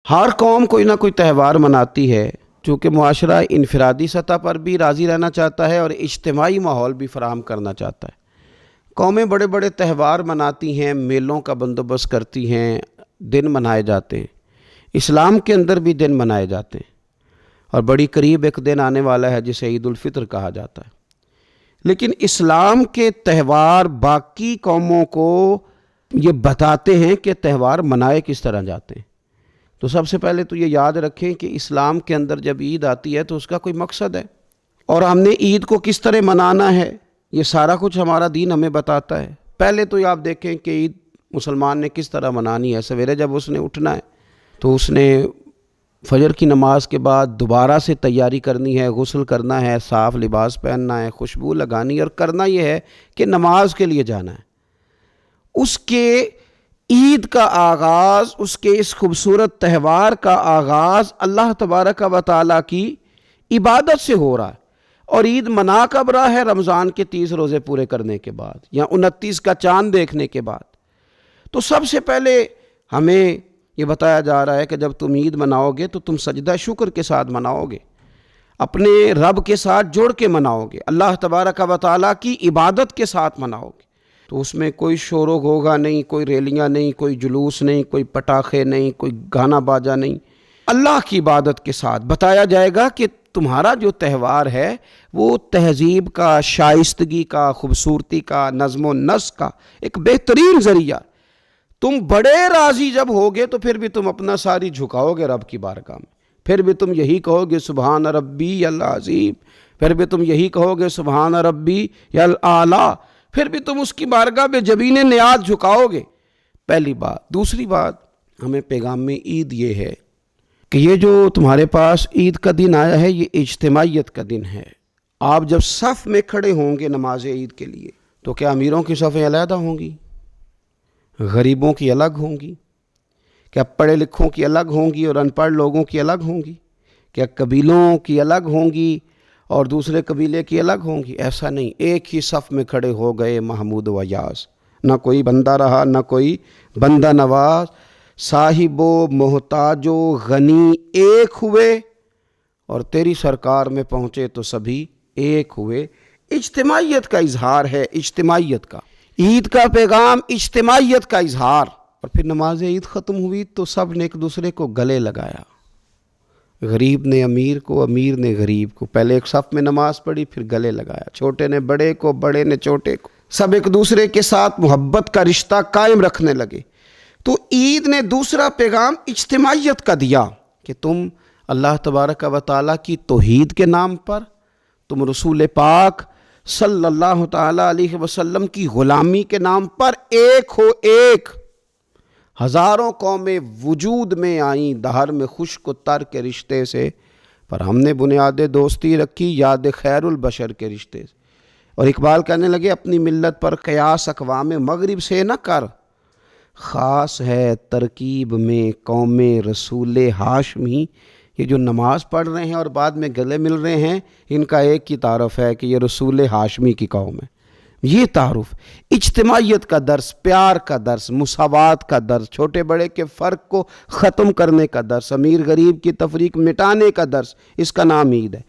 ہر قوم کوئی نہ کوئی تہوار مناتی ہے، چونکہ معاشرہ انفرادی سطح پر بھی راضی رہنا چاہتا ہے اور اجتماعی ماحول بھی فراہم کرنا چاہتا ہے۔ قومیں بڑے بڑے تہوار مناتی ہیں، میلوں کا بندوبست کرتی ہیں، دن منائے جاتے ہیں۔ اسلام کے اندر بھی دن منائے جاتے ہیں، اور بڑی قریب ایک دن آنے والا ہے جسے عید الفطر کہا جاتا ہے۔ لیکن اسلام کے تہوار باقی قوموں کو یہ بتاتے ہیں کہ تہوار منائے کس طرح جاتے ہیں۔ تو سب سے پہلے تو یہ یاد رکھیں کہ اسلام کے اندر جب عید آتی ہے تو اس کا کوئی مقصد ہے، اور ہم نے عید کو کس طرح منانا ہے یہ سارا کچھ ہمارا دین ہمیں بتاتا ہے۔ پہلے تو یہ آپ دیکھیں کہ عید مسلمان نے کس طرح منانی ہے۔ سویرے جب اس نے اٹھنا ہے تو اس نے فجر کی نماز کے بعد دوبارہ سے تیاری کرنی ہے، غسل کرنا ہے، صاف لباس پہننا ہے، خوشبو لگانی ہے، اور کرنا یہ ہے کہ نماز کے لیے جانا ہے۔ اس کے عید کا آغاز، اس کے اس خوبصورت تہوار کا آغاز اللہ تبارک و تعالیٰ کی عبادت سے ہو رہا ہے۔ اور عید منا کب رہا ہے؟ رمضان کے 30 روزے پورے کرنے کے بعد، یا 29 کا چاند دیکھنے کے بعد۔ تو سب سے پہلے ہمیں یہ بتایا جا رہا ہے کہ جب تم عید مناؤ گے تو تم سجدہ شکر کے ساتھ مناؤ گے، اپنے رب کے ساتھ جوڑ کے مناؤ گے، اللہ تبارک و تعالیٰ کی عبادت کے ساتھ مناؤ گے۔ تو اس میں کوئی شور و غوغا نہیں، کوئی ریلیاں نہیں، کوئی جلوس نہیں، کوئی پٹاخے نہیں، کوئی گانا باجا نہیں۔ اللہ کی عبادت کے ساتھ بتایا جائے گا کہ تمہارا جو تہوار ہے وہ تہذیب کا، شائستگی کا، خوبصورتی کا، نظم و نسق کا ایک بہترین ذریعہ۔ تم بڑے راضی جب ہوگے تو پھر بھی تم اپنا ساری جھکاؤ گے رب کی بارگاہ میں، پھر بھی تم یہی کہو گے سبحان ربی العظیم، پھر بھی تم یہی کہو گے سبحان ربی الاعلیٰ، پھر بھی تم اس کی بارگاہ میں جبین نیاز جھکاؤ گے۔ پہلی بات۔ دوسری بات، ہمیں پیغام میں عید یہ ہے کہ یہ جو تمہارے پاس عید کا دن آیا ہے یہ اجتماعیت کا دن ہے۔ آپ جب صف میں کھڑے ہوں گے نماز عید کے لیے تو کیا امیروں کی صفیں علیحدہ ہوں گی؟ غریبوں کی الگ ہوں گی؟ کیا پڑھے لکھوں کی الگ ہوں گی اور ان پڑھ لوگوں کی الگ ہوں گی؟ کیا قبیلوں کی الگ ہوں گی اور دوسرے قبیلے کی الگ ہوں گی؟ ایسا نہیں، ایک ہی صف میں کھڑے ہو گئے محمود و یاز، نہ کوئی بندہ رہا نہ کوئی بندہ نواز، صاحب و محتاج و غنی ایک ہوئے، اور تیری سرکار میں پہنچے تو سبھی ایک ہوئے۔ اجتماعیت کا اظہار ہے، اجتماعیت کا۔ عید کا پیغام اجتماعیت کا اظہار۔ اور پھر نماز عید ختم ہوئی تو سب نے ایک دوسرے کو گلے لگایا، غریب نے امیر کو، امیر نے غریب کو، پہلے ایک صف میں نماز پڑھی پھر گلے لگایا، چھوٹے نے بڑے کو، بڑے نے چھوٹے کو، سب ایک دوسرے کے ساتھ محبت کا رشتہ قائم رکھنے لگے۔ تو عید نے دوسرا پیغام اجتماعیت کا دیا کہ تم اللہ تبارک و تعالیٰ کی توحید کے نام پر، تم رسول پاک صلی اللہ تعالیٰ علیہ وسلم کی غلامی کے نام پر ایک ہو، ایک۔ ہزاروں قومیں وجود میں آئیں دہر میں خشک و تر کے رشتے سے، پر ہم نے بنیاد دوستی رکھی یاد خیر البشر کے رشتے سے۔ اور اقبال کہنے لگے اپنی ملت پر قیاس اقوام مغرب سے نہ کر، خاص ہے ترکیب میں قوم رسول ہاشمی۔ یہ جو نماز پڑھ رہے ہیں اور بعد میں گلے مل رہے ہیں، ان کا ایک ہی تعارف ہے کہ یہ رسول ہاشمی کی قوم ہے۔ یہ تعارف اجتماعیت کا درس، پیار کا درس، مساوات کا درس، چھوٹے بڑے کے فرق کو ختم کرنے کا درس، امیر غریب کی تفریق مٹانے کا درس، اس کا نام عید ہے۔